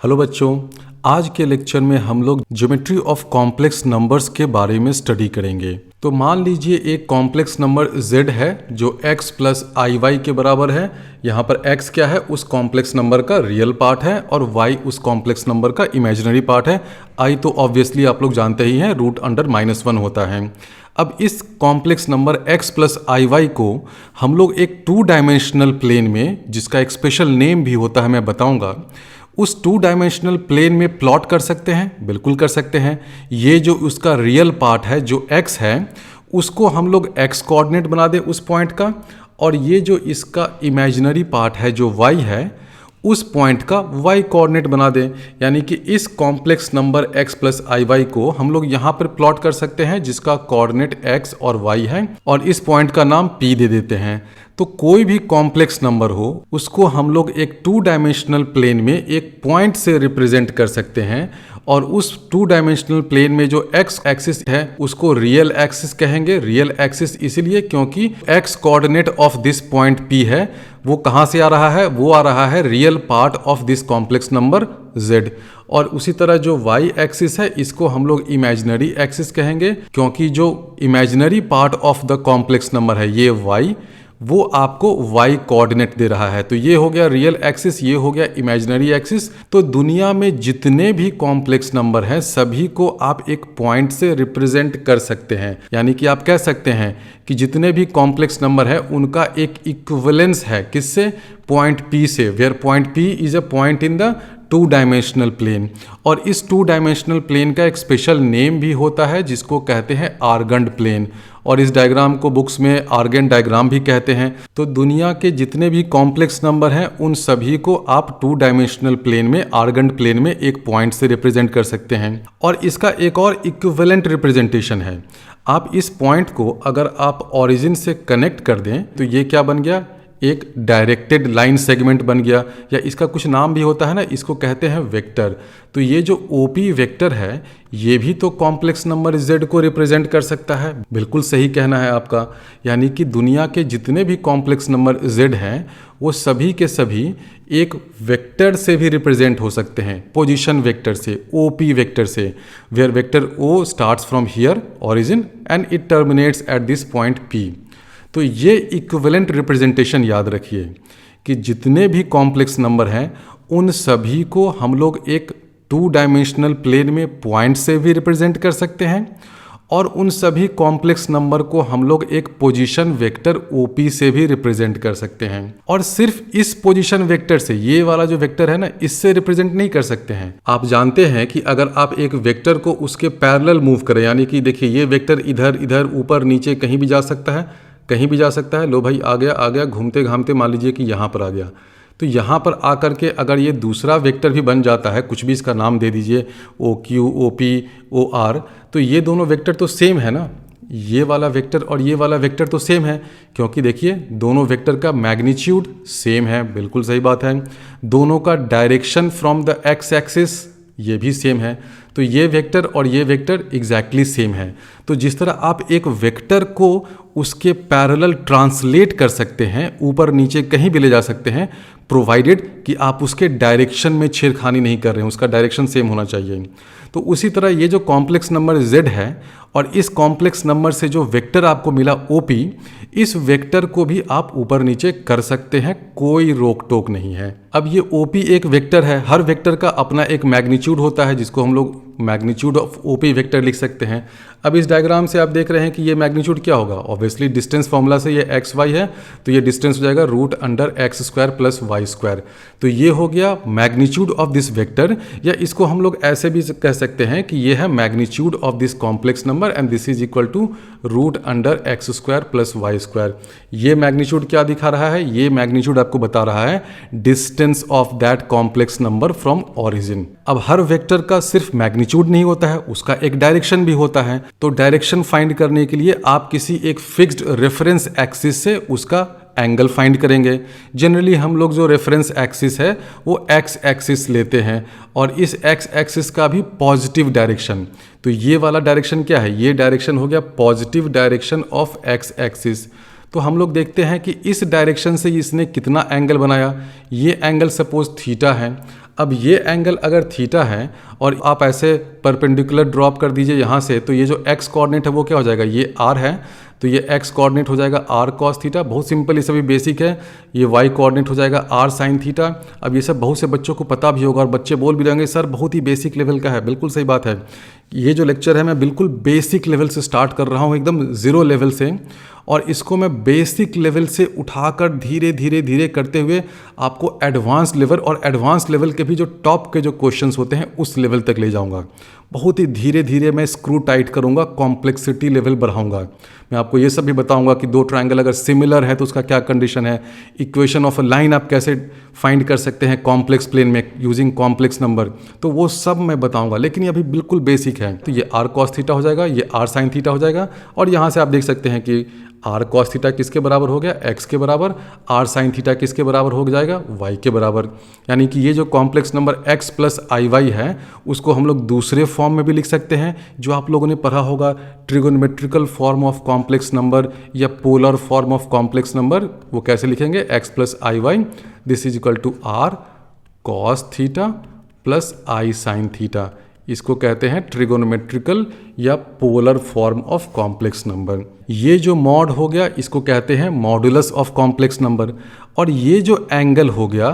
Hello बच्चों, आज के लेक्चर में हम लोग ज्योमेट्री ऑफ कॉम्प्लेक्स नंबर्स के बारे में स्टडी करेंगे। तो मान लीजिए एक कॉम्प्लेक्स नंबर z है जो x प्लस आई वाई के बराबर है। यहाँ पर x क्या है, उस कॉम्प्लेक्स नंबर का रियल पार्ट है और y उस कॉम्प्लेक्स नंबर का इमेजिनरी पार्ट है। i तो ऑब्वियसली आप लोग जानते ही हैं, रूट अंडर -1 होता है। अब इस complex number x plus i Y को हम लोग एक 2 डायमेंशनल प्लेन में, जिसका एक स्पेशल नेम भी होता है मैं बताऊंगा, उस 2 डायमेंशनल प्लेन में प्लॉट कर सकते हैं। बिल्कुल कर सकते हैं। ये जो उसका रियल पार्ट है जो x है, उसको हम लोग x कोऑर्डिनेट बना दें उस पॉइंट का, और ये जो इसका इमेजिनरी पार्ट है जो y है, उस पॉइंट का y कोऑर्डिनेट बना दें। यानी कि इस complex number x plus i Y को हम लोग यहाँ पर प्लॉट कर सकते हैं, जिसका कोऑर्डिनेट x और y है, और इस पॉइंट का नाम p दे देते हैं। तो कोई भी कॉम्प्लेक्स नंबर हो, उसको हम लोग एक 2 डायमेंशनल प्लेन में एक पॉइंट से रिप्रेजेंट कर सकते हैं, और उस 2 डायमेंशनल प्लेन में जो x एक्सिस है उसको रियल एक्सिस कहेंगे। रियल एक्सिस इसलिए क्योंकि x coordinate of this point P है, वो कहाँ से आ रहा है, वो आ रहा है real part of this complex number z। और उसी तरह जो y एक्सिस है, इसको हम लोग इमेजिनरी एक्सिस कहेंगे, क्योंकि जो imaginary part of the complex number है ये y, वो आपको y कोऑर्डिनेट दे रहा है। तो ये हो गया रियल एक्सिस, ये हो गया इमेजिनरी एक्सिस। तो दुनिया में जितने भी कॉम्प्लेक्स नंबर हैं सभी को आप एक पॉइंट से रिप्रेजेंट कर सकते हैं। यानी कि आप कह सकते हैं कि जितने भी कॉम्प्लेक्स नंबर है उनका एक इक्विवेलेंस है, किससे, पॉइंट P से, where point P is a point in the 2 dimensional plane. और इस 2 डायमेंशनल प्लेन का एक स्पेशल नेम भी होता है जिसको कहते हैं आर्गन्ड प्लेन, और इस डायग्राम को बुक्स में आर्गन डायग्राम भी कहते हैं। तो दुनिया के जितने भी कॉम्प्लेक्स नंबर हैं उन सभी को आप 2 डायमेंशनल प्लेन में, आर्गन्ड प्लेन में एक पॉइंट से रिप्रेजेंट कर सकते हैं। और इसका एक और इक्विवेलेंट रिप्रेजेंटेशन है। आप इस पॉइंट को अगर आप ओरिजिन से कनेक्ट कर दें तो ये क्या बन गया, एक डायरेक्टेड लाइन सेगमेंट बन गया, या इसका कुछ नाम भी होता है ना, इसको कहते हैं वेक्टर। तो ये जो OP वेक्टर है ये भी तो कॉम्प्लेक्स नंबर z को रिप्रेजेंट कर सकता है। बिल्कुल सही कहना है आपका। यानी कि दुनिया के जितने भी कॉम्प्लेक्स नंबर z हैं वो सभी के सभी एक वेक्टर से भी रिप्रेजेंट हो सकते हैं, पोजीशन वेक्टर से, OP वेक्टर से, where vector O starts from here origin and it terminates at this point P। तो ये इक्विवेलेंट रिप्रेजेंटेशन याद रखिए कि जितने भी कॉम्प्लेक्स नंबर हैं उन सभी को हम लोग एक 2 डायमेंशनल प्लेन में पॉइंट से भी रिप्रेजेंट कर सकते हैं, और उन सभी कॉम्प्लेक्स नंबर को हम लोग एक पोजीशन वेक्टर OP से भी रिप्रेजेंट कर सकते हैं। और सिर्फ इस पोजीशन वेक्टर से, ये वाला जो वेक्टर है ना, इससे रिप्रेजेंट नहीं कर सकते हैं। आप जानते हैं कि अगर आप एक वेक्टर को उसके पैरेलल मूव करें, यानी कि देखिए ये वेक्टर इधर इधर ऊपर नीचे कहीं भी जा सकता है, कहीं भी जा सकता है। लो भाई आ गया, घूमते घामते मान लीजिए कि यहाँ पर आ गया। तो यहाँ पर आकर के अगर ये दूसरा वेक्टर भी बन जाता है, कुछ भी इसका नाम दे दीजिए, OQ, OP, OR, तो ये दोनों वेक्टर तो सेम है ना, ये वाला वेक्टर और ये वाला वेक्टर तो सेम है, क्योंकि देखिए दोनों वेक्टर का मैग्नीट्यूड सेम है। बिल्कुल सही बात है। दोनों का direction from the x axis ये भी सेम है। तो ये वेक्टर और ये वेक्टर एग्जैक्टली सेम है। तो जिस तरह आप एक वेक्टर को उसके पैरेलल ट्रांसलेट कर सकते हैं, ऊपर नीचे कहीं भी ले जा सकते हैं, प्रोवाइडेड कि आप उसके डायरेक्शन में छेड़खानी नहीं कर रहे हैं, उसका डायरेक्शन सेम होना चाहिए। तो उसी तरह ये जो कॉम्प्लेक्स नंबर z है और इस कॉम्प्लेक्स नंबर से जो वेक्टर आपको मिला OP, इस वेक्टर को भी आप ऊपर नीचे कर सकते हैं, कोई रोक टोक नहीं है। अब ये OP एक वेक्टर है, हर वेक्टर का अपना एक मैग्नीट्यूड होता है जिसको हम लोग मैग्नीट्यूड ऑफ OP वेक्टर लिख सकते हैं। अब इस डायग्राम से आप देख रहे हैं कि ये मैग्नीट्यूड क्या होगा, ऑब्वियसली डिस्टेंस फॉर्मूला से ये XY है, तो ये डिस्टेंस हो जाएगा root under x² plus y²। तो ये हो गया मैग्नीट्यूड ऑफ दिस वेक्टर, या इसको हम लोग ऐसे भी कह सकते हैं कि ये है magnitude of this complex number and this is equal to root under x² plus y²। ये मैग्नीट्यूड क्या दिखा रहा है, ये मैग्नीट्यूड आपको बता रहा है distance of that complex number from origin. अब हर वेक्टर का सिर्फ मैग्नीट्यूड नहीं होता है, उसका एक डायरेक्शन भी होता है। तो डायरेक्शन फाइंड करने के लिए आप किसी एक फिक्स्ड रेफरेंस एक्सिस से उसका एंगल फाइंड करेंगे। जनरली हम लोग जो रेफरेंस एक्सिस है वो x एक्सिस लेते हैं, और इस x एक्सिस का भी पॉजिटिव डायरेक्शन, तो ये वाला डायरेक्शन क्या है, ये डायरेक्शन हो गया positive direction of x axis. तो हम लोग देखते हैं कि इस डायरेक्शन से इसने कितना एंगल बनाया। ये एंगल सपोज थीटा है। अब ये एंगल अगर थीटा है और आप ऐसे परपेंडिकुलर ड्रॉप कर दीजिए यहाँ से, तो ये जो एक्स कोऑर्डिनेट है वो क्या हो जाएगा, ये आर है तो ये एक्स कोऑर्डिनेट हो जाएगा आर कॉस थीटा, बहुत सिंपल, ये सभी बेसिक है। ये वाई कोऑर्डिनेट हो जाएगा आर साइन थीटा। अब ये सब बहुत से बच्चों को पता भी होगा और बच्चे बोल भी रहेंगे सर बहुत ही बेसिक लेवल का है। बिल्कुल सही बात है। ये जो लेक्चर है मैं बिल्कुल बेसिक लेवल से स्टार्ट कर रहा हूँ, एकदम ज़ीरो लेवल से, और इसको मैं बेसिक लेवल से उठाकर धीरे धीरे धीरे करते हुए आपको एडवांस लेवल और एडवांस लेवल के भी जो टॉप के जो क्वेश्चंस होते हैं उस लेवल तक ले जाऊंगा। बहुत ही धीरे धीरे मैं स्क्रू टाइट करूंगा, कॉम्प्लेक्सिटी लेवल बढ़ाऊंगा। मैं आपको ये सब भी बताऊंगा कि दो ट्रायंगल अगर सिमिलर है तो उसका क्या कंडीशन है, इक्वेशन ऑफ अ लाइन आप कैसे फाइंड कर सकते हैं कॉम्प्लेक्स प्लेन में यूजिंग कॉम्प्लेक्स नंबर, तो वो सब मैं बताऊंगा। लेकिन ये अभी बिल्कुल बेसिक है। तो ये आर कॉस थीटा हो जाएगा, ये आर साइन थीटा हो जाएगा, और यहाँ से आप देख सकते हैं कि आर कॉस थीटा किसके बराबर हो गया, एक्स के बराबर, आर साइन थीटा किसके बराबर हो जाएगा, वाई के बराबर। यानी कि ये जो complex number x plus i Y है उसको हम लोग दूसरे फॉर्म में भी लिख सकते हैं जो आप लोगों ने पढ़ा होगा, trigonometrical form of complex number या polar form of complex number. वो कैसे लिखेंगे, x plus i y this is equal to r cos theta plus i sine theta. इसको कहते हैं ट्रिगोनोमेट्रिकल या polar form of complex number. ये जो मॉड हो गया इसको कहते हैं मॉडुलस ऑफ कॉम्प्लेक्स नंबर। और ये जो एंगल हो गया,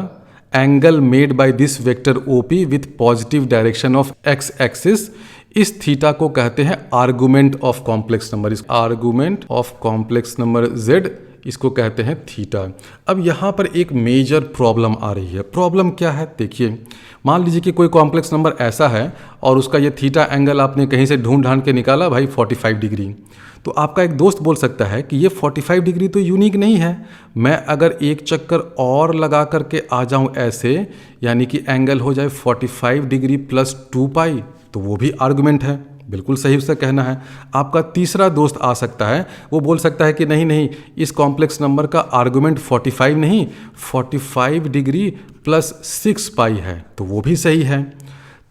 angle made by this vector OP with positive direction of x axis, इस थीटा को कहते हैं आर्गुमेंट ऑफ कॉम्प्लेक्स नंबर। इस argument of complex number Z, इसको कहते हैं थीटा। अब यहाँ पर एक मेजर प्रॉब्लम आ रही है। प्रॉब्लम क्या है देखिए, मान लीजिए कि कोई कॉम्प्लेक्स नंबर ऐसा है और उसका ये थीटा एंगल आपने कहीं से ढूंढ ढांड के निकाला भाई 45 डिग्री। तो आपका एक दोस्त बोल सकता है कि ये 45 डिग्री तो यूनिक नहीं है, मैं अगर एक चक्कर और लगा करके आ जाऊं ऐसे, यानी कि एंगल हो जाए 45 डिग्री प्लस 2 पाई, तो वो भी आर्गुमेंट है। बिल्कुल सही उसका कहना है। आपका तीसरा दोस्त आ सकता है, वो बोल सकता है कि नहीं नहीं, इस कॉम्प्लेक्स नंबर का आर्गुमेंट 45 नहीं 45 डिग्री प्लस 6 पाई है, तो वो भी सही है।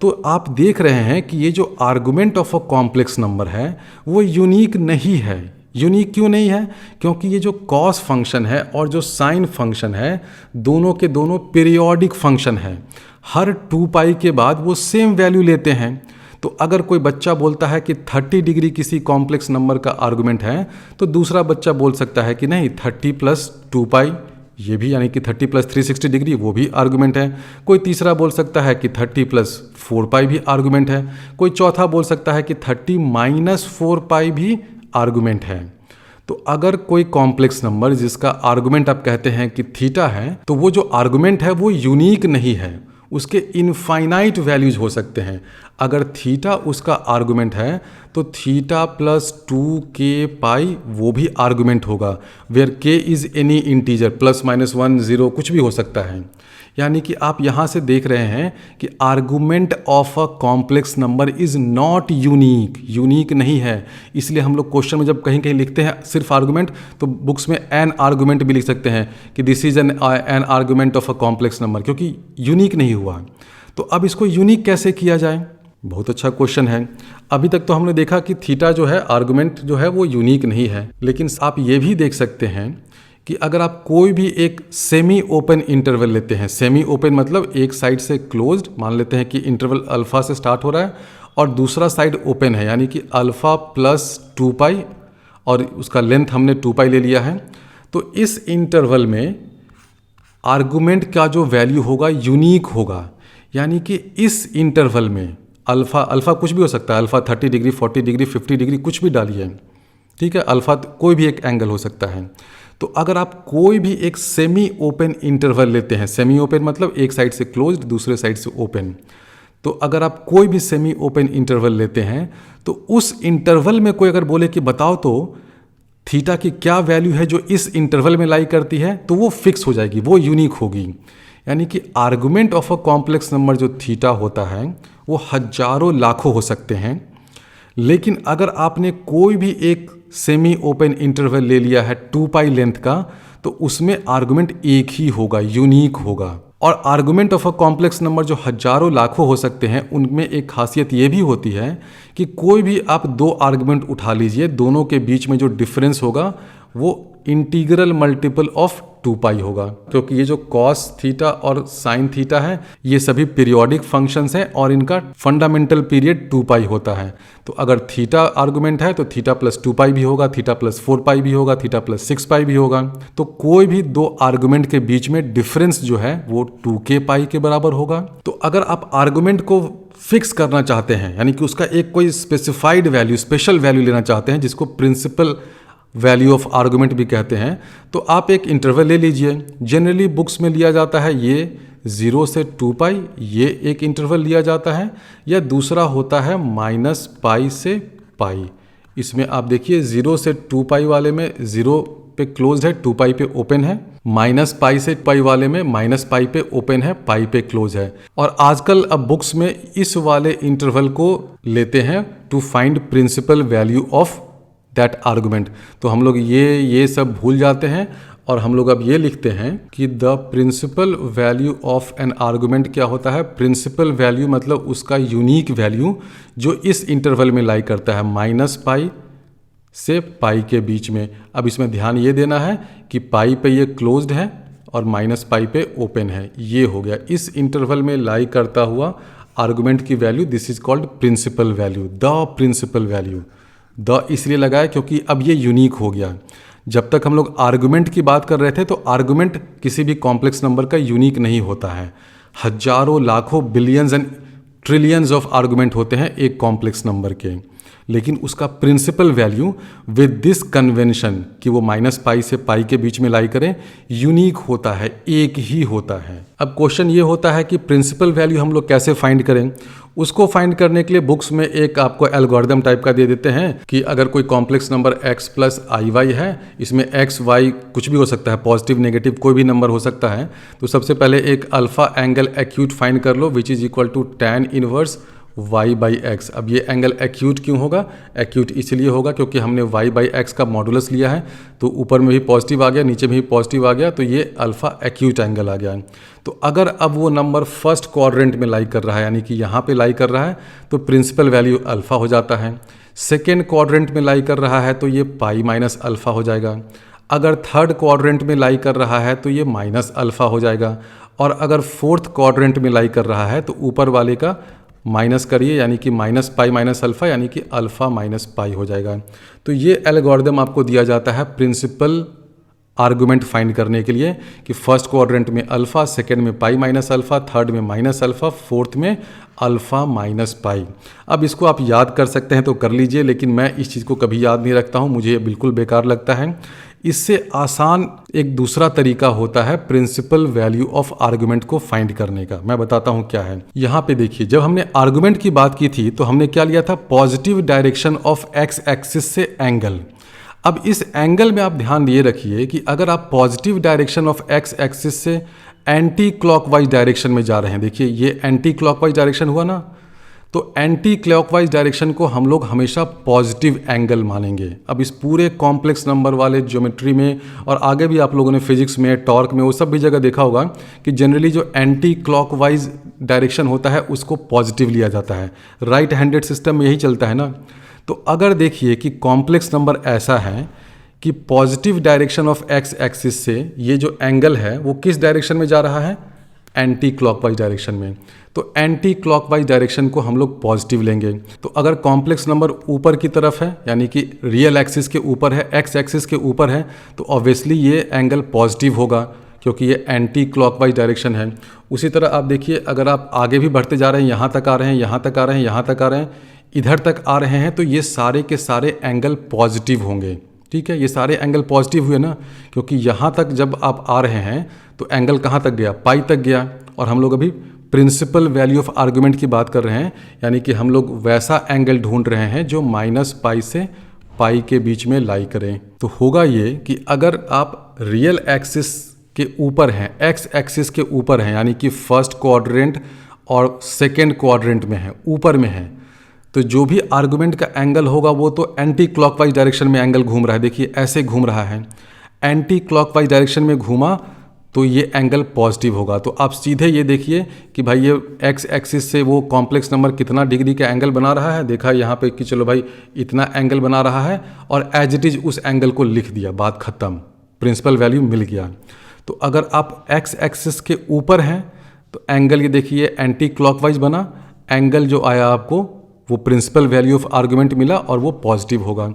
तो आप देख रहे हैं कि ये जो argument of a complex number है वो यूनिक नहीं है। यूनिक क्यों नहीं है, क्योंकि ये जो कॉस फंक्शन है और जो साइन फंक्शन है दोनों के दोनों पीरियोडिक फंक्शन है। हर 2 पाई के बाद वो सेम वैल्यू लेते हैं। तो अगर कोई बच्चा बोलता है कि 30 डिग्री किसी कॉम्प्लेक्स नंबर का आर्गुमेंट है, तो दूसरा बच्चा बोल सकता है कि नहीं 30 प्लस 2 पाई, ये भी यानी कि 30 प्लस 360 डिग्री वो भी आर्गुमेंट है। कोई तीसरा बोल सकता है कि 30 प्लस 4 पाई भी आर्गुमेंट है। कोई चौथा बोल सकता है कि 30 माइनस 4 पाई भी आर्गुमेंट है। तो अगर कोई कॉम्प्लेक्स नंबर जिसका आर्गुमेंट आप कहते हैं कि थीटा है, तो वो जो आर्गुमेंट है वो यूनिक नहीं है, उसके इनफाइनाइट वैल्यूज हो सकते हैं। अगर थीटा उसका आर्गुमेंट है तो थीटा प्लस 2k पाई वो भी आर्गुमेंट होगा, where k is any integer, plus minus 1 0 कुछ भी हो सकता है। यानी कि आप यहाँ से देख रहे हैं कि argument of a complex number is not unique, unique नहीं है। इसलिए हम लोग क्वेश्चन में जब कहीं कहीं लिखते हैं सिर्फ आर्गुमेंट, तो बुक्स में एन आर्गुमेंट भी लिख सकते हैं कि this is an argument of a complex number, क्योंकि यूनिक नहीं हुआ। तो अब इसको यूनिक कैसे किया जाए, बहुत अच्छा क्वेश्चन है। अभी तक तो हमने देखा कि थीटा जो है आर्गुमेंट जो है वो यूनिक नहीं है, लेकिन आप ये भी देख सकते हैं कि अगर आप कोई भी एक सेमी ओपन इंटरवल लेते हैं, सेमी ओपन मतलब एक साइड से क्लोज्ड, मान लेते हैं कि इंटरवल अल्फा से स्टार्ट हो रहा है और दूसरा साइड ओपन है, यानी कि अल्फा प्लस 2 पाई और उसका लेंथ हमने 2 पाई ले लिया है। तो इस इंटरवल में आर्गुमेंट का जो वैल्यू होगा यूनिक होगा, यानी कि इस इंटरवल में अल्फा कुछ भी हो सकता है, अल्फा 30 डिग्री 40 डिग्री 50 डिग्री कुछ भी डालिए, ठीक है, अल्फा कोई भी एक एंगल हो सकता है। तो अगर आप कोई भी एक सेमी ओपन इंटरवल लेते हैं, सेमी ओपन मतलब एक साइड से क्लोज्ड दूसरे साइड से ओपन, तो अगर आप कोई भी सेमी ओपन इंटरवल लेते हैं तो उस इंटरवल में कोई अगर बोले कि बताओ तो थीटा की क्या वैल्यू है जो इस इंटरवल में लाई करती है, तो वो फिक्स हो जाएगी, वो यूनिक होगी। यानी कि argument of a complex number जो थीटा होता है वो हजारों लाखों हो सकते हैं, लेकिन अगर आपने कोई भी एक सेमी ओपन इंटरवल ले लिया है 2 पाई लेंथ का, तो उसमें आर्गुमेंट एक ही होगा, यूनिक होगा। और argument of a complex number जो हजारों लाखों हो सकते हैं, उनमें एक खासियत ये भी होती है कि कोई भी आप 2 आर्गुमेंट उठा लीजिए, दोनों के बीच में जो डिफरेंस होगा वो इंटीग्रल मल्टीपल ऑफ 2 पाई होगा, क्योंकि ये जो कॉस थीटा और साइन थीटा है ये सभी पीरियोडिक फंक्शंस हैं और इनका फंडामेंटल पीरियड 2 पाई होता है। तो अगर थीटा आर्गुमेंट है तो थीटा प्लस 2 पाई भी होगा, थीटा प्लस 4 पाई भी होगा, थीटा प्लस 6 पाई भी होगा। तो कोई भी दो आर्गुमेंट के बीच में डिफरेंस जो है वो 2k पाई के बराबर होगा। तो अगर आप आर्गुमेंट को फिक्स करना चाहते हैं, यानी कि उसका एक कोई स्पेसिफाइड वैल्यू, स्पेशल वैल्यू लेना चाहते हैं, जिसको प्रिंसिपल वैल्यू ऑफ आर्गुमेंट भी कहते हैं, तो आप एक इंटरवल ले लीजिए। जनरली बुक्स में लिया जाता है ये 0 से 2 पाई, ये एक इंटरवल लिया जाता है, या दूसरा होता है -π से पाई। इसमें आप देखिए 0 से 2 पाई वाले में 0 पे क्लोज है, 2 पाई पे ओपन है, -π से पाई वाले में -π पे ओपन है, पाई पे क्लोज है। और आजकल अब बुक्स में इस वाले इंटरवल को लेते हैं to find principal value of that argument. तो हम लोग ये सब भूल जाते हैं और हम लोग अब ये लिखते हैं कि the principal value of an argument क्या होता है। प्रिंसिपल वैल्यू मतलब उसका यूनिक वैल्यू जो इस इंटरवल में लाई करता है -π से पाई के बीच में। अब इसमें ध्यान ये देना है कि पाई पे ये क्लोज्ड है और -π पे ओपन है, ये हो गया इस इंटरवल में लाई करता हुआ आर्गुमेंट की वैल्यू। This is called principal value, the principal value. The इसलिए लगाया क्योंकि अब ये यूनिक हो गया। जब तक हम लोग आर्गुमेंट की बात कर रहे थे तो आर्गुमेंट किसी भी कॉम्प्लेक्स नंबर का यूनिक नहीं होता है। हजारों, लाखों, billions and trillions of argument होते हैं एक कॉम्प्लेक्स नंबर के, लेकिन उसका principal value with this convention कि वो -π से पाई के बीच में लाई करें, यूनिक होता है, एक ही होता है। अब क्वेश्चन ये होता है कि प्रिंसिपल वैल्यू हम लोग कैसे फाइंड करें। उसको फाइंड करने के लिए बुक्स में एक आपको एल्गोरिदम टाइप का दे देते हैं कि अगर कोई complex number x plus IY है, इसमें x y कुछ भी हो सकता है, पॉजिटिव नेगेटिव कोई भी नंबर हो सकता है। तो सबसे पहले एक अल्फा एंगल एक्यूट फाइंड कर लो which is equal to tan inverse y/x। अब ये एंगल एक्यूट क्यों होगा? एक्यूट इसलिए होगा क्योंकि हमने y/x का मॉडुलस लिया है, तो ऊपर में भी पॉजिटिव आ गया, नीचे में भी पॉजिटिव आ गया, तो ये अल्फा एक्यूट एंगल आ गया। तो अगर अब वो नंबर फर्स्ट क्वाड्रेंट में लाई कर रहा है, यानी कि यहाँ पे लाई कर रहा है, तो प्रिंसिपल वैल्यू अल्फा हो जाता है। सेकेंड क्वाड्रेंट में लाई कर रहा है तो ये पाई माइनस अल्फा हो जाएगा। अगर थर्ड क्वाड्रेंट में लाई कर रहा है तो ये माइनस अल्फा हो जाएगा। और अगर फोर्थ क्वाड्रेंट में लाई कर रहा है तो ऊपर वाले का माइनस करिए, यानी कि -π माइनस अल्फा, यानी कि अल्फा माइनस पाई हो जाएगा। तो ये एल्गोरिदम आपको दिया जाता है प्रिंसिपल आर्गुमेंट फाइंड करने के लिए कि फर्स्ट क्वाड्रेंट में अल्फा, सेकेंड में पाई माइनस अल्फा, थर्ड में माइनस अल्फा, फोर्थ में अल्फा माइनस पाई। अब इसको आप याद कर सकते हैं तो कर लीजिए, लेकिन मैं इस चीज़ को कभी याद नहीं रखता हूँ, मुझे ये बिल्कुल बेकार लगता है। इससे आसान एक दूसरा तरीका होता है प्रिंसिपल वैल्यू ऑफ आर्गुमेंट को फाइंड करने का। मैं बताता हूँ क्या है। यहाँ पे देखिए, जब हमने आर्गुमेंट की बात की थी तो हमने क्या लिया था? Positive direction of x axis से एंगल। अब इस एंगल में आप ध्यान ये रखिए कि अगर आप positive direction of x axis से एंटी क्लॉकवाइज डायरेक्शन में जा रहे हैं, देखिए ये एंटी क्लॉकवाइज डायरेक्शन हुआ ना, तो एंटी क्लॉकवाइज डायरेक्शन को हम लोग हमेशा पॉजिटिव एंगल मानेंगे। अब इस पूरे कॉम्प्लेक्स नंबर वाले ज्योमेट्री में और आगे भी आप लोगों ने फिजिक्स में, टॉर्क में, वो सब भी जगह देखा होगा कि जनरली जो एंटी क्लॉकवाइज डायरेक्शन होता है उसको पॉजिटिव लिया जाता है। राइट हैंडेड सिस्टम में यही चलता है ना। तो अगर देखिए कि कॉम्प्लेक्स नंबर ऐसा है कि positive direction of x axis से ये जो एंगल है वो किस डायरेक्शन में जा रहा है? एंटी क्लॉकवाइज डायरेक्शन में। तो एंटी क्लॉकवाइज डायरेक्शन को हम लोग पॉजिटिव लेंगे। तो अगर कॉम्प्लेक्स नंबर ऊपर की तरफ है, यानी कि रियल एक्सिस के ऊपर है, एक्स एक्सिस के ऊपर है, तो ऑब्वियसली ये एंगल पॉजिटिव होगा क्योंकि ये एंटी क्लॉकवाइज डायरेक्शन है। उसी तरह आप देखिए, अगर आप आगे भी बढ़ते जा रहे हैं, यहाँ तक आ रहे हैं, यहाँ तक आ रहे हैं, यहाँ तक आ रहे हैं, इधर तक आ रहे हैं, तो ये सारे के सारे एंगल पॉजिटिव होंगे। ठीक है, ये सारे एंगल पॉजिटिव हुए ना, क्योंकि यहाँ तक जब आप आ रहे हैं तो एंगल कहाँ तक गया? पाई तक गया। और हम लोग अभी प्रिंसिपल वैल्यू ऑफ आर्गुमेंट की बात कर रहे हैं, यानी कि हम लोग वैसा एंगल ढूंढ रहे हैं जो -π से पाई के बीच में लाई करें। तो होगा ये कि अगर आप रियल एक्सिस के ऊपर हैं, एक्स एक्सिस के ऊपर हैं, यानी कि फर्स्ट क्वाड्रेंट और सेकेंड क्वाड्रेंट में है, ऊपर में है, तो जो भी आर्गुमेंट का एंगल होगा वो तो एंटी क्लॉकवाइज डायरेक्शन में एंगल घूम रहा है। देखिए ऐसे घूम रहा है, एंटी क्लॉकवाइज डायरेक्शन में घूमा तो ये एंगल पॉजिटिव होगा। तो आप सीधे ये देखिए कि भाई ये एक्स एक्सिस से वो कॉम्प्लेक्स नंबर कितना डिग्री का एंगल बना रहा है। देखा यहाँ पे कि चलो भाई इतना एंगल बना रहा है, और एज इट इज़ उस एंगल को लिख दिया, बात खत्म, प्रिंसिपल वैल्यू मिल गया। तो अगर आप एक्स एक्सिस के ऊपर हैं तो एंगल ये देखिए एंटी क्लॉकवाइज बना, एंगल जो आया आपको वो प्रिंसिपल वैल्यू ऑफ आर्गुमेंट मिला और वो पॉजिटिव होगा।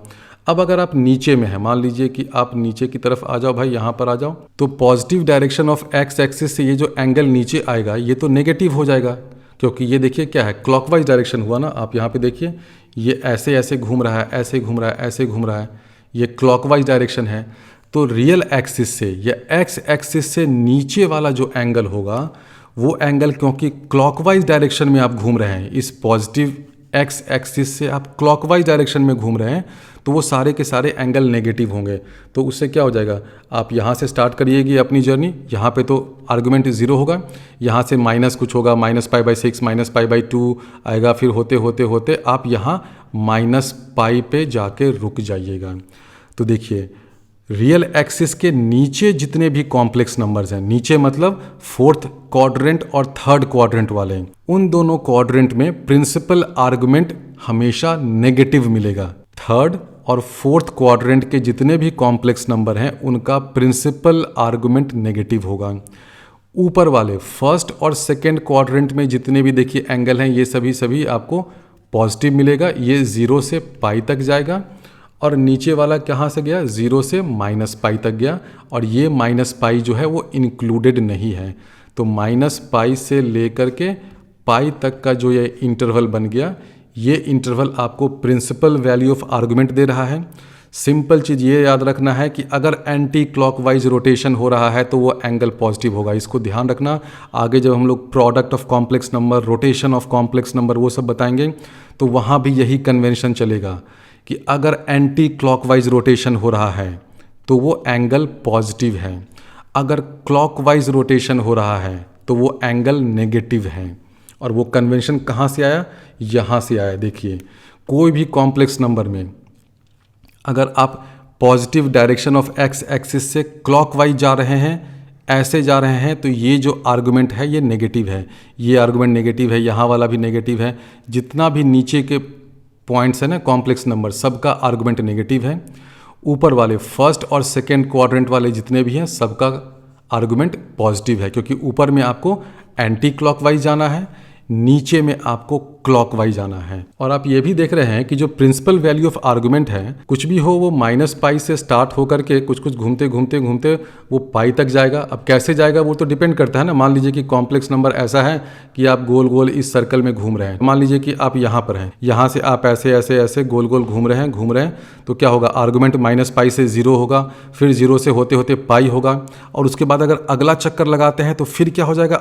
अब अगर आप नीचे में हैं, मान लीजिए कि आप नीचे की तरफ आ जाओ भाई, यहाँ पर आ जाओ, तो positive direction of x axis से ये जो एंगल नीचे आएगा ये तो नेगेटिव हो जाएगा, क्योंकि ये देखिए क्या है, क्लॉकवाइज डायरेक्शन हुआ ना। आप यहाँ पे देखिए ये ऐसे ऐसे घूम रहा है, ऐसे घूम रहा है, ऐसे घूम रहा है, ये क्लॉकवाइज डायरेक्शन है। तो रियल एक्सिस से या एक्स एक्सिस से नीचे वाला जो एंगल होगा वो एंगल, क्योंकि क्लॉकवाइज डायरेक्शन में आप घूम रहे हैं, इस पॉजिटिव एक्स एक्सिस से आप क्लॉकवाइज डायरेक्शन में घूम रहे हैं, तो वो सारे के सारे एंगल नेगेटिव होंगे। तो उससे क्या हो जाएगा, आप यहाँ से स्टार्ट करिएगी अपनी जर्नी, यहाँ पे तो आर्गुमेंट 0 होगा, यहाँ से माइनस कुछ होगा, -π/6 -π/2 आएगा, फिर होते होते होते आप यहाँ -π पे जाके रुक जाइएगा। तो देखिए रियल एक्सिस के नीचे जितने भी कॉम्प्लेक्स नंबर्स हैं, नीचे मतलब फोर्थ क्वाड्रेंट और थर्ड क्वाड्रेंट वाले, उन दोनों क्वाड्रेंट में प्रिंसिपल आर्गुमेंट हमेशा नेगेटिव मिलेगा। थर्ड और फोर्थ क्वाड्रेंट के जितने भी कॉम्प्लेक्स नंबर हैं उनका प्रिंसिपल आर्गुमेंट नेगेटिव होगा। ऊपर वाले फर्स्ट और सेकेंड क्वाड्रेंट में जितने भी देखिए एंगल हैं ये सभी आपको पॉजिटिव मिलेगा, ये 0 से पाई तक जाएगा। और नीचे वाला कहाँ से गया, 0 से -π तक गया, और ये -π जो है वो इंक्लूडेड नहीं है। तो -π से लेकर के पाई तक का जो ये इंटरवल बन गया, ये इंटरवल आपको प्रिंसिपल वैल्यू ऑफ आर्गुमेंट दे रहा है। सिंपल चीज़ ये याद रखना है कि अगर एंटी क्लॉकवाइज रोटेशन हो रहा है तो वो एंगल पॉजिटिव होगा, इसको ध्यान रखना। आगे जब हम लोग product of complex number, rotation of complex number वो सब बताएंगे तो वहाँ भी यही कन्वेंशन चलेगा कि अगर एंटी क्लॉकवाइज रोटेशन हो रहा है तो वो एंगल पॉजिटिव है, अगर क्लॉकवाइज रोटेशन हो रहा है तो वो एंगल नेगेटिव है। और वो कन्वेंशन कहाँ से आया, यहाँ से आया। देखिए कोई भी कॉम्प्लेक्स नंबर में अगर आप positive direction of x axis से क्लॉकवाइज जा रहे हैं, ऐसे जा रहे हैं, तो ये जो आर्गुमेंट है ये नेगेटिव है, ये आर्गुमेंट नेगेटिव है, यहाँ वाला भी नेगेटिव है। जितना भी नीचे के पॉइंट्स है ना कॉम्प्लेक्स नंबर, सबका आर्गुमेंट नेगेटिव है। ऊपर वाले फर्स्ट और सेकेंड क्वाड्रेंट वाले जितने भी हैं सबका आर्गुमेंट पॉजिटिव है, क्योंकि ऊपर में आपको एंटी क्लॉकवाइज जाना है, नीचे में आपको क्लॉकवाइज जाना है। और आप ये भी देख रहे हैं कि जो प्रिंसिपल वैल्यू ऑफ आर्गुमेंट है, कुछ भी हो वो -π से स्टार्ट होकर के कुछ घूमते घूमते घूमते वो पाई तक जाएगा। अब कैसे जाएगा वो तो डिपेंड करता है ना। मान लीजिए कि कॉम्प्लेक्स नंबर ऐसा है कि आप गोल गोल इस सर्कल में घूम रहे हैं, मान लीजिए कि आप यहाँ पर हैं, यहाँ से आप ऐसे ऐसे ऐसे गोल गोल घूम रहे हैं, तो क्या होगा, आर्गुमेंट -π से 0 होगा, फिर 0 से होते होते पाई होगा, और उसके बाद अगर अगला चक्कर लगाते हैं तो फिर क्या हो जाएगा,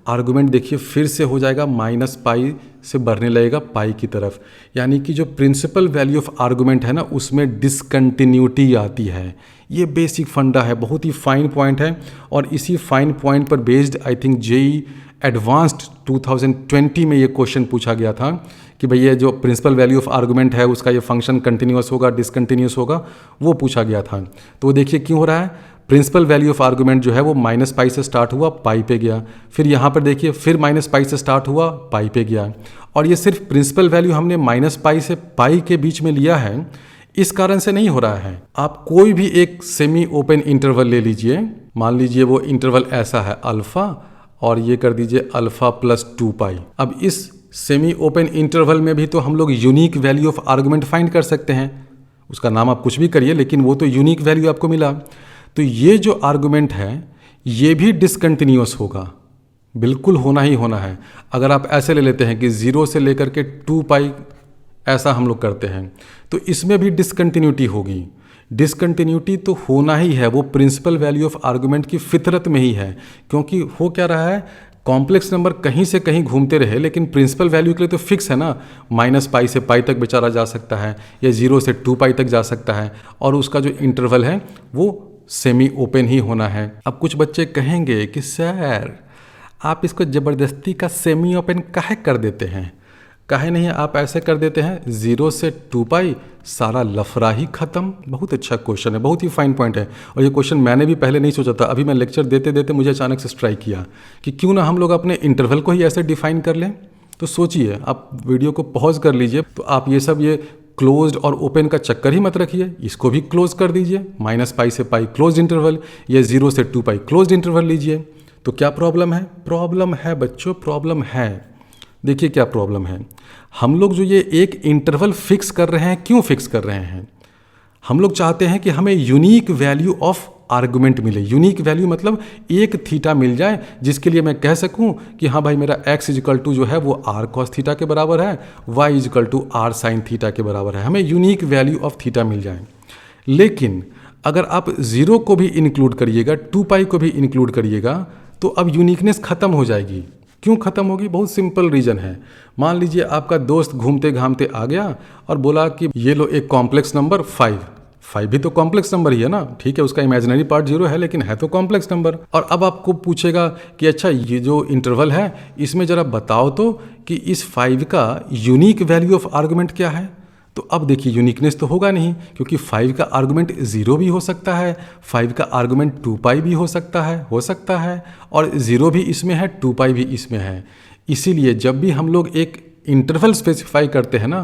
आर्गुमेंट देखिए फिर से हो जाएगा -π से बढ़ने लगेगा पाई की तरफ। यानी कि जो प्रिंसिपल वैल्यू ऑफ आर्गुमेंट है ना उसमें डिसकंटिन्यूटी आती है। ये बेसिक फंडा है, बहुत ही फाइन पॉइंट है, और इसी फाइन पॉइंट पर based I think JEE advanced 2020 में ये क्वेश्चन पूछा गया था कि भाई ये जो प्रिंसिपल वैल्यू ऑफ आर्गुमेंट है उसका ये फंक्शन कंटिन्यूअस होगा डिसकंटिन्यूअस होगा, वो पूछा गया था। तो देखिए क्यों हो रहा है, प्रिंसिपल वैल्यू ऑफ आर्गुमेंट जो है वो -π से स्टार्ट हुआ, पाई पे गया, फिर यहाँ पर देखिए फिर -π से स्टार्ट हुआ, पाई पे गया। और ये सिर्फ प्रिंसिपल वैल्यू हमने -π से पाई के बीच में लिया है, इस कारण से नहीं हो रहा है। आप कोई भी एक सेमी ओपन इंटरवल ले लीजिए, मान लीजिए वो इंटरवल ऐसा है अल्फ़ा, और ये कर दीजिए अल्फ़ा + 2π। अब इस सेमी ओपन इंटरवल में भी तो हम लोग unique value of argument find कर सकते हैं, उसका नाम आप कुछ भी करिए, लेकिन वो तो यूनिक वैल्यू आपको मिला। तो ये जो आर्गुमेंट है ये भी डिसकंटिन्यूअस होगा, बिल्कुल होना ही होना है। अगर आप ऐसे ले लेते हैं कि 0 से लेकर के 2π ऐसा हम लोग करते हैं, तो इसमें भी डिसकंटिन्यूटी होगी। डिसकंटिन्यूटी तो होना ही है, वो प्रिंसिपल वैल्यू ऑफ आर्गुमेंट की फितरत में ही है। क्योंकि हो क्या रहा है, कॉम्प्लेक्स नंबर कहीं से कहीं घूमते रहे, लेकिन प्रिंसिपल वैल्यू के लिए तो फिक्स है ना, -π से पाई तक बेचारा जा सकता है, या 0 से 2π तक जा सकता है, और उसका जो इंटरवल है वो सेमी ओपन ही होना है। अब कुछ बच्चे कहेंगे कि सर आप इसको ज़बरदस्ती का सेमी ओपन काहे कर देते हैं, काहे नहीं आप ऐसे कर देते हैं 0 से 2π, सारा लफड़ा ही ख़त्म। बहुत अच्छा क्वेश्चन है, बहुत ही फाइन पॉइंट है, और ये क्वेश्चन मैंने भी पहले नहीं सोचा था, अभी मैं लेक्चर देते देते मुझे अचानक से स्ट्राइक किया कि क्यों ना हम लोग अपने इंटरवल को ही ऐसे डिफाइन कर लें। तो सोचिए, आप वीडियो को पॉज कर लीजिए, तो आप ये क्लोज्ड और ओपन का चक्कर ही मत रखिए, इसको भी क्लोज कर दीजिए। -π से π क्लोज इंटरवल, या 0 से 2π क्लोज इंटरवल लीजिए। तो क्या प्रॉब्लम है? प्रॉब्लम है बच्चों, प्रॉब्लम है। देखिए क्या प्रॉब्लम है। हम लोग जो ये एक इंटरवल फिक्स कर रहे हैं, क्यों फिक्स कर रहे हैं? हम लोग चाहते हैं कि हमें यूनिक वैल्यू ऑफ आर्गुमेंट मिले। यूनिक वैल्यू मतलब एक थीटा मिल जाए जिसके लिए मैं कह सकूं कि हाँ भाई मेरा x इजिकल टू जो है वो r cos थीटा के बराबर है, y is equal to r sin theta के बराबर है। हमें यूनिक वैल्यू ऑफ थीटा मिल जाए। लेकिन अगर आप 0 को भी इंक्लूड करिएगा, 2π को भी इंक्लूड करिएगा, तो अब यूनिकनेस खत्म हो जाएगी। क्यों खत्म होगी? बहुत सिंपल रीज़न है। मान लीजिए आपका दोस्त घूमते घामते आ गया और बोला कि ये लो एक कॉम्प्लेक्स नंबर 5 भी तो कॉम्प्लेक्स नंबर ही है ना, ठीक है, उसका इमेजिनरी पार्ट 0 है लेकिन है तो कॉम्प्लेक्स नंबर। और अब आपको पूछेगा कि अच्छा ये जो इंटरवल है इसमें ज़रा बताओ तो कि इस 5 का यूनिक वैल्यू ऑफ आर्गुमेंट क्या है। तो अब देखिए यूनिकनेस तो होगा नहीं, क्योंकि 5 का आर्गुमेंट 0 भी हो सकता है, 5 का आर्गुमेंट 2π भी हो सकता है, और 0 भी इसमें है, 2π भी इसमें है। इसीलिए जब भी हम लोग एक इंटरवल स्पेसिफाई करते हैं ना,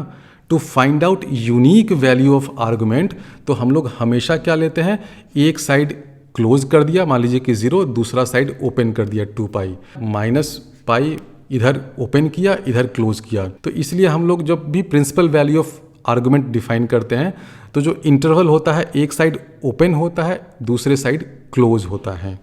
to find out unique value of argument, तो हम लोग हमेशा क्या लेते हैं, एक साइड क्लोज कर दिया, मान लीजिए कि 0, दूसरा साइड ओपन कर दिया 2π, -π इधर ओपन किया, इधर क्लोज किया। तो इसलिए हम लोग जब भी principal value of argument define करते हैं तो जो इंटरवल होता है एक साइड ओपन होता है, दूसरे साइड क्लोज होता है।